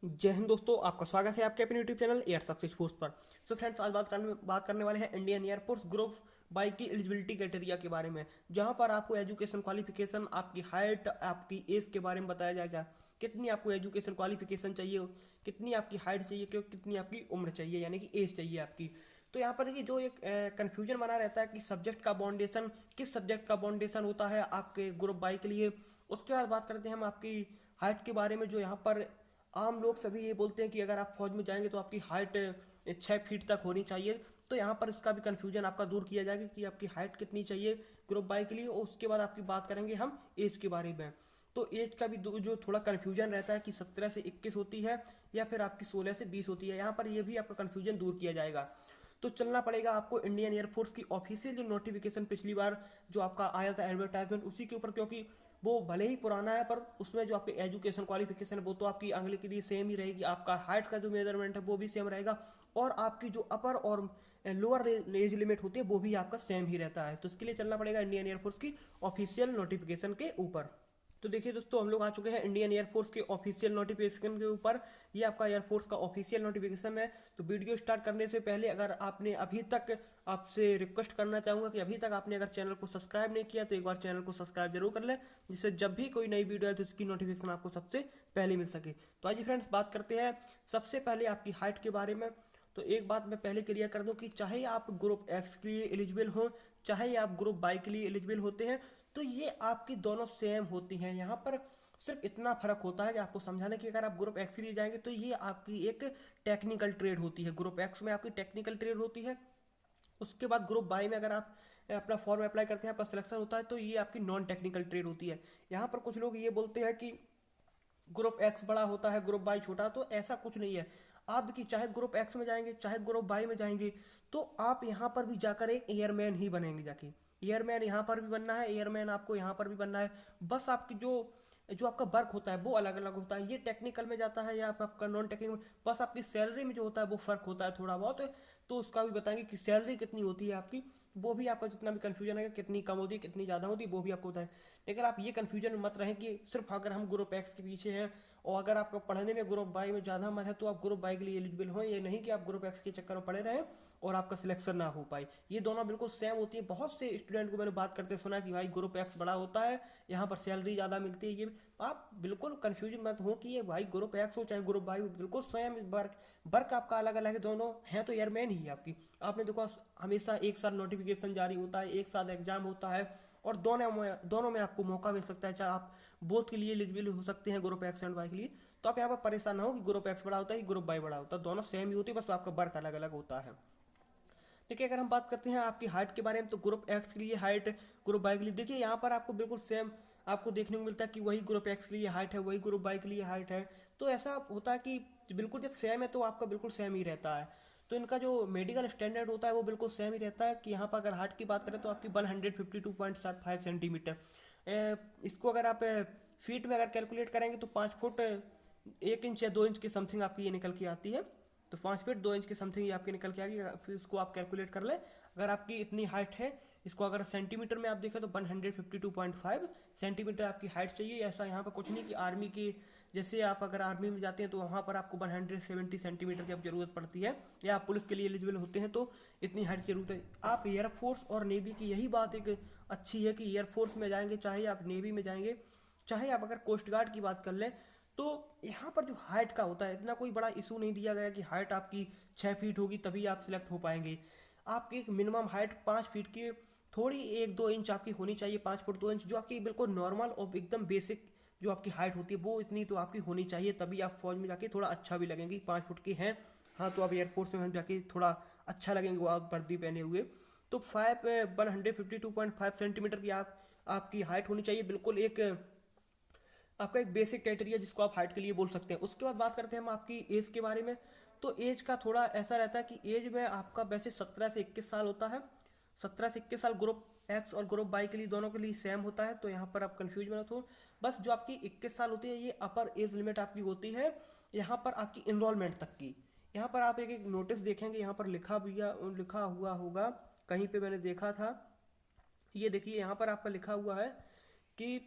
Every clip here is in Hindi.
जय हिंद दोस्तों, आपका स्वागत है आपके अपने YouTube channel air success force पर। सो फ्रेंड्स, आज बात करने वाले हैं इंडियन एयरफोर्स ग्रुप बाई की एलिजिबिलिटी क्राइटेरिया के बारे में, जहां पर आपको एजुकेशन क्वालिफिकेशन, आपकी हाइट, आपकी एज के बारे में बताया जाएगा। कितनी आपको एजुकेशन क्वालिफिकेशन चाहिए, कितनी आपकी हाइट चाहिए, कितनी आपकी उम्र चाहिए, यानी कि एज चाहिए आपकी। तो यहाँ पर देखिए, जो एक कन्फ्यूजन बना रहता है कि सब्जेक्ट का बाउंडेशन, किस सब्जेक्ट का बाउंडेशन होता है आपके ग्रुप बाई के लिए। उसके बाद बात करते हैं हम आपकी हाइट के बारे में, जो यहाँ पर आम लोग सभी ये बोलते हैं कि अगर आप फौज में जाएंगे तो आपकी हाइट 6 फीट तक होनी चाहिए। तो यहाँ पर इसका भी कन्फ्यूजन आपका दूर किया जाएगा कि आपकी हाइट कितनी चाहिए ग्रुप बाई के लिए। और उसके बाद आपकी बात करेंगे हम एज के बारे में। तो एज का भी जो थोड़ा कन्फ्यूजन रहता है कि 17 से 21 होती है या फिर आपकी 16 से 20 होती है, यहाँ पर ये भी आपका कन्फ्यूजन दूर किया जाएगा। तो चलना पड़ेगा आपको इंडियन एयरफोर्स की ऑफिशियल जो नोटिफिकेशन पिछली बार जो आपका आया था एडवर्टाइजमेंट, उसी के ऊपर, क्योंकि वो भले ही पुराना है पर उसमें जो आपकी एजुकेशन क्वालिफिकेशन है वो तो आपकी अगले के लिए सेम ही रहेगी। आपका हाइट का जो मेजरमेंट है वो भी सेम रहेगा, और आपकी जो अपर और लोअर एज लिमिट होती है वो भी आपका सेम ही रहता है। तो इसके लिए चलना पड़ेगा इंडियन एयरफोर्स की ऑफिशियल नोटिफिकेशन के ऊपर। तो देखिए दोस्तों, हम लोग आ चुके हैं इंडियन एयरफोर्स के ऑफिशियल नोटिफिकेशन के ऊपर। ये आपका एयरफोर्स का ऑफिशियल नोटिफिकेशन है। तो वीडियो स्टार्ट करने से पहले अगर आपने अभी तक, आपसे रिक्वेस्ट करना चाहूँगा कि अभी तक आपने अगर चैनल को सब्सक्राइब नहीं किया तो एक बार चैनल को सब्सक्राइब जरूर कर लें, जिससे जब भी कोई नई वीडियो है तो उसकी नोटिफिकेशन आपको सबसे पहले मिल सके। तो आइए फ्रेंड्स, बात करते हैं सबसे पहले आपकी हाइट के बारे में। तो एक बात मैं पहले क्लियर कर दूं कि चाहे आप ग्रुप एक्स के लिए एलिजिबल हो, चाहे आप ग्रुप बाई के लिए एलिजिबल होते हैं, तो ये आपकी दोनों सेम होती हैं। यहाँ पर सिर्फ इतना फर्क होता है कि आपको समझाने कि अगर आप ग्रुप एक्स के लिए जाएंगे तो ये आपकी एक टेक्निकल ट्रेड होती है। ग्रुप एक्स में आपकी टेक्निकल ट्रेड होती है। उसके बाद ग्रुप बाई में अगर आप अपना फॉर्म अप्लाई करते हैं, आपका सिलेक्शन होता है, तो ये आपकी नॉन टेक्निकल ट्रेड होती है। यहाँ पर कुछ लोग ये बोलते हैं कि ग्रुप एक्स बड़ा होता है ग्रुप बाई छोटा, तो ऐसा कुछ नहीं है। आप कि चाहे ग्रुप एक्स में जाएंगे चाहे ग्रुप बाई में जाएंगे, तो आप यहाँ पर भी जाकर एक एयरमैन ही बनेंगे। जाके एयरमैन यहाँ पर भी बनना है, एयरमैन आपको यहाँ पर भी बनना है। बस आपकी जो जो आपका वर्क होता है वो अलग अलग होता है। ये टेक्निकल में जाता है या आपका नॉन टेक्निकल में, बस आपकी सैलरी में जो होता है वो फर्क होता है थोड़ा बहुत। तो उसका भी बताएंगे कि सैलरी कितनी होती है आपकी। वो भी आपका जितना भी कन्फ्यूजन है कितनी कम होती है कितनी ज़्यादा होती है वो भी आपको बताएं। लेकिन आप ये कन्फ्यूजन में मत रहें कि सिर्फ अगर हम ग्रुप एक्स के पीछे हैं और अगर आपको पढ़ने में ग्रुप बाई में ज़्यादा मन है तो आप ग्रुप बाई के लिए एलिजिबल हो। ये नहीं कि आप ग्रुप एक्स के चक्कर में पड़े रहें और आपका सिलेक्शन ना हो पाए। ये दोनों बिल्कुल सेम होती है। बहुत से स्टूडेंट को मैंने बात करते सुना कि भाई ग्रुप एक्स बड़ा होता है, यहाँ पर सैलरी ज़्यादा मिलती है। ये आप बिल्कुल कन्फ्यूज मत हो कि ये भाई ग्रुप एक्स हो चाहे ग्रुप बाई हो, बिल्कुल सेम वर्क। वर्क आपका अलग अलग है, दोनों हैं तो एयरमैन ही आपकी। आपने देखो, हमेशा एक साथ नोटिफिकेशन जारी होता है, एक साथ एग्जाम होता है, और दोनों में आपको मौका मिल सकता है। चाहे आप बोथ के लिए एलिजिबल हो सकते हैं, ग्रुप एक्स एंड वाई के लिए। तो आप यहाँ पर परेशान ना हो कि ग्रुप एक्स बड़ा होता है कि ग्रुप बाई बड़ा होता है, दोनों सेम ही होती है, बस आपका वर्क अलग अलग होता है। देखिए, अगर हम बात करते हैं आपकी हाइट के बारे में, तो ग्रुप एक्स के लिए हाइट, ग्रुप बाई के लिए, देखिए यहाँ पर आपको बिल्कुल सेम आपको देखने को मिलता है कि वही ग्रुप एक्स के लिए हाइट है वही ग्रुप बाई के लिए हाइट है। तो ऐसा होता है कि बिल्कुल जब सेम है तो आपका बिल्कुल सेम ही रहता है। तो इनका जो मेडिकल स्टैंडर्ड होता है वो बिल्कुल सेम ही रहता है। कि यहाँ पर अगर हाइट की बात करें तो आपकी 152.5 सेंटीमीटर। इसको अगर आप फीट में अगर कैलकुलेट करेंगे तो 5 फुट 1 इंच या 2 इंच की समथिंग आपकी ये निकल के आती है। तो 5 फीट 2 इंच की समथिंग ये आपकी निकल के आएगी। फिर इसको आप कैलकुलेट कर लें, अगर आपकी इतनी हाइट है, इसको अगर सेंटीमीटर में आप देखें तो 152.5 सेंटीमीटर आपकी हाइट चाहिए। ऐसा यहाँ पर कुछ नहीं कि आर्मी की, जैसे आप अगर आर्मी में जाते हैं तो वहाँ पर आपको 170 सेंटीमीटर की अब जरूरत पड़ती है, या आप पुलिस के लिए एलिजिबल होते हैं तो इतनी हाइट की जरूरत है। आप एयरफोर्स और नेवी की यही बात एक अच्छी है कि एयरफोर्स में जाएंगे चाहे आप नेवी में जाएंगे, चाहे आप अगर कोस्ट गार्ड की बात कर लें, तो यहाँ पर जो हाइट का होता है इतना कोई बड़ा इशू नहीं दिया गया कि हाइट आपकी 6 फीट होगी तभी आप सिलेक्ट हो पाएंगे। आपकी एक मिनिमम हाइट 5 फीट की, थोड़ी 1-2 इंच आपकी होनी चाहिए, 5 फुट 2 इंच, जो आपकी बिल्कुल नॉर्मल और एकदम बेसिक जो आपकी हाइट होती है वो इतनी तो आपकी होनी चाहिए, तभी आप फौज में जाके थोड़ा अच्छा भी लगेंगे। 5 फुट के हैं, हाँ, तो आप एयरफोर्स में जाके थोड़ा अच्छा लगेंगे वो आप वर्दी पहने हुए। तो 152.5 सेंटीमीटर की आपकी हाइट होनी चाहिए, बिल्कुल एक आपका एक बेसिक क्राइटेरिया जिसको आप हाइट के लिए बोल सकते हैं। उसके बाद बात करते हैं हम आपकी एज के बारे में। तो एज का थोड़ा ऐसा रहता है कि एज में आपका वैसे 17 से 21 साल होता है। 17 से 21 साल ग्रुप एक्स और ग्रुप बाई के लिए दोनों के लिए सेम होता है, तो यहाँ पर आप कंफ्यूज मत हो। बस जो आपकी 21 साल होती है ये अपर एज लिमिट आपकी होती है, यहाँ पर आपकी इनरोलमेंट तक की। यहाँ पर आप एक एक नोटिस देखेंगे, यहाँ पर लिखा हुआ होगा, कहीं पे मैंने देखा था। ये देखिए, यहाँ पर आपका लिखा हुआ है कि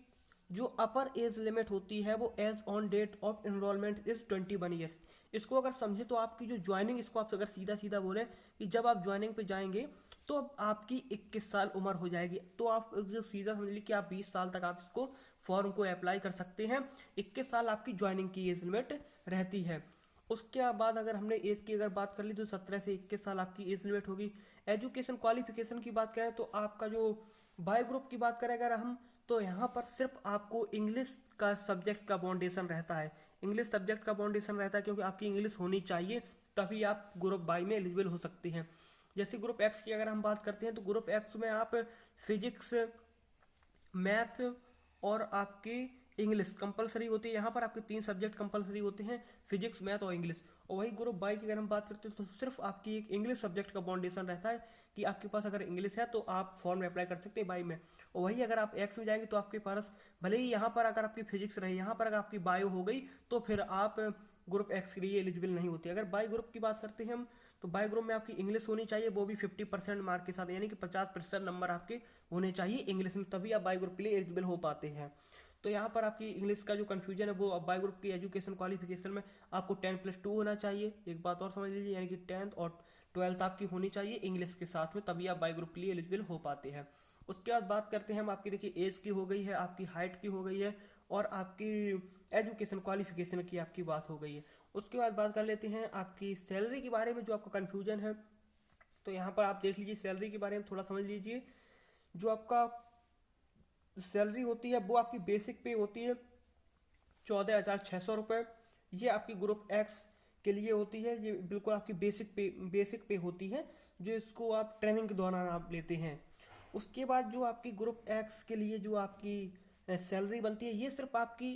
जो अपर एज लिमिट होती है वो age on date of enrolment is 21 years. इसको अगर समझे तो आपकी जो ज्वाइनिंग, इसको आप अगर सीधा सीधा बोले कि जब आप ज्वाइनिंग पे जाएंगे तो अब आपकी 21 साल उम्र हो जाएगी। तो आप जो सीधा समझ लीजिए कि आप 20 साल तक आप इसको फॉर्म को अप्लाई कर सकते हैं। 21 साल आपकी ज्वाइनिंग की एज लिमिट रहती है। उसके बाद अगर हमने एज की अगर बात कर ली तो 17 से 21 साल आपकी एज लिमिट होगी। एजुकेशन क्वालिफिकेशन की बात करें तो आपका जो बायो ग्रुप की बात करें अगर हम, तो यहाँ पर सिर्फ आपको इंग्लिश का सब्जेक्ट का फाउंडेशन रहता है। इंग्लिश सब्जेक्ट का फाउंडेशन रहता है क्योंकि आपकी इंग्लिश होनी चाहिए, तभी आप ग्रुप बाई में एलिजिबल हो सकते हैं। जैसे ग्रुप एक्स की अगर हम बात करते हैं तो ग्रुप एक्स में आप फिजिक्स, मैथ और आपकी इंग्लिश कंपलसरी होती है। यहाँ पर आपके 3 सब्जेक्ट कंपलसरी होते हैं, फिजिक्स, मैथ और इंग्लिश। और वही ग्रुप बाई की अगर हम बात करते हैं तो सिर्फ आपकी एक इंग्लिश सब्जेक्ट का फाउंडेशन रहता है कि आपके पास अगर इंग्लिश है तो आप फॉर्म में अप्लाई कर सकते हैं बाई में। और वही अगर आप एक्स में जाएंगे तो आपके पास भले ही यहाँ पर अगर आपकी फिजिक्स रही, यहाँ पर अगर आपकी बायो हो गई तो फिर आप ग्रुप एक्स के लिए एलिजिबल नहीं होती। अगर बाई ग्रुप की बात करते हैं हम तो बाई ग्रुप में आपकी इंग्लिश होनी चाहिए, वो भी 50% मार्क के साथ, यानी कि 50% नंबर आपके होने चाहिए इंग्लिश में, तभी आप बाई ग्रुप के लिए एलिजिबल हो पाते हैं। तो यहाँ पर आपकी इंग्लिश का जो कन्फ्यूजन है वो अब बाई ग्रुप की एजुकेशन क्वालिफिकेशन में आपको 10+2 होना चाहिए। एक बात और समझ लीजिए, यानी कि 10th और 12th आपकी होनी चाहिए इंग्लिश के साथ में, तभी आप बाई ग्रुप के लिए एलिजिबल हो पाते हैं। उसके बाद बात करते हैं हम आपकी, देखिए एज की हो गई है, आपकी हाइट की हो गई है और आपकी एजुकेशन क्वालिफिकेशन की आपकी बात हो गई है। उसके बाद बात कर लेते हैं आपकी सैलरी के बारे में, जो आपका कन्फ्यूजन है। तो यहाँ पर आप देख लीजिए, सैलरी के बारे में थोड़ा समझ लीजिए। जो आपका सैलरी होती है वो आपकी बेसिक पे होती है 14,600 रुपये। ये आपकी ग्रुप एक्स के लिए होती है, ये बिल्कुल आपकी बेसिक पे होती है, जो इसको आप ट्रेनिंग के दौरान आप लेते हैं। उसके बाद जो आपकी ग्रुप एक्स के लिए जो आपकी सैलरी बनती है, ये सिर्फ आपकी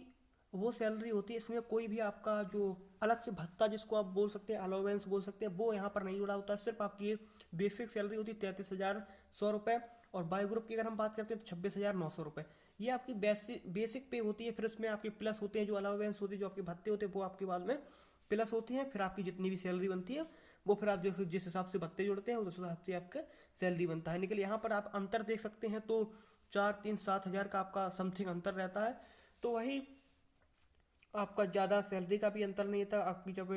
वो सैलरी होती है, इसमें कोई भी आपका जो अलग से भत्ता जिसको आप बोल सकते हैं, अलाउंस बोल सकते हैं, वो यहाँ पर नहीं जुड़ा होता है। सिर्फ आपकी बेसिक सैलरी होती है 33,100 रुपये। और बायो ग्रुप की अगर हम बात करते हैं तो 26,900 रुपये। ये आपकी बेसिक पे होती है। फिर उसमें आपके प्लस होते हैं, जो अलाउंस होते हैं, जो आपके भत्ते होते हैं, वो आपके बाद में प्लस होते हैं। फिर आपकी जितनी भी सैलरी बनती है वो फिर आप जिस हिसाब से भत्ते जोड़ते हैं उस हिसाब से आपका सैलरी बनता है। निकल यहाँ पर आप अंतर देख सकते हैं, तो 4, 3, 7 हज़ार का आपका समथिंग अंतर रहता है। तो वही आपका ज़्यादा सैलरी का भी अंतर नहीं था। आपकी जब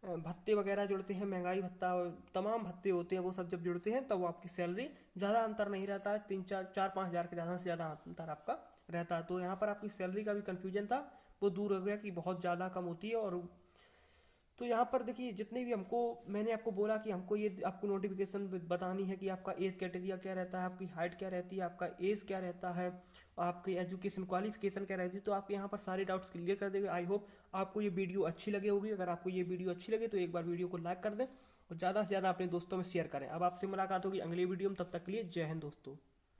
भत्ते वगैरह जुड़ते हैं, महंगाई भत्ता और तमाम भत्ते होते हैं, वो सब जब जुड़ते हैं तब वो आपकी सैलरी ज़्यादा अंतर नहीं रहता है। 3, 4, 5 हज़ार का ज़्यादा से ज़्यादा अंतर आपका रहता है। तो यहाँ पर आपकी सैलरी का भी कन्फ्यूजन था, वो दूर हो गया कि बहुत ज़्यादा कम होती है। और तो यहाँ पर देखिए, जितने भी हमको, मैंने आपको बोला कि हमको ये आपको नोटिफिकेशन बतानी है कि आपका एज क्राइटेरिया क्या रहता है, आपकी हाइट क्या रहती है, आपका एज क्या रहता है, आपकी एजुकेशन क्वालिफिकेशन क्या रहती है। तो आप यहाँ पर सारे डाउट्स क्लियर कर देंगे। आई होप आपको ये वीडियो अच्छी लगे होगी। अगर आपको ये वीडियो अच्छी लगे तो एक बार वीडियो को लाइक कर दें और ज़्यादा से ज़्यादा अपने दोस्तों में शेयर करें। अब आपसे मुलाकात होगी अगली वीडियो में, तब तक के लिए जय हिंद दोस्तों।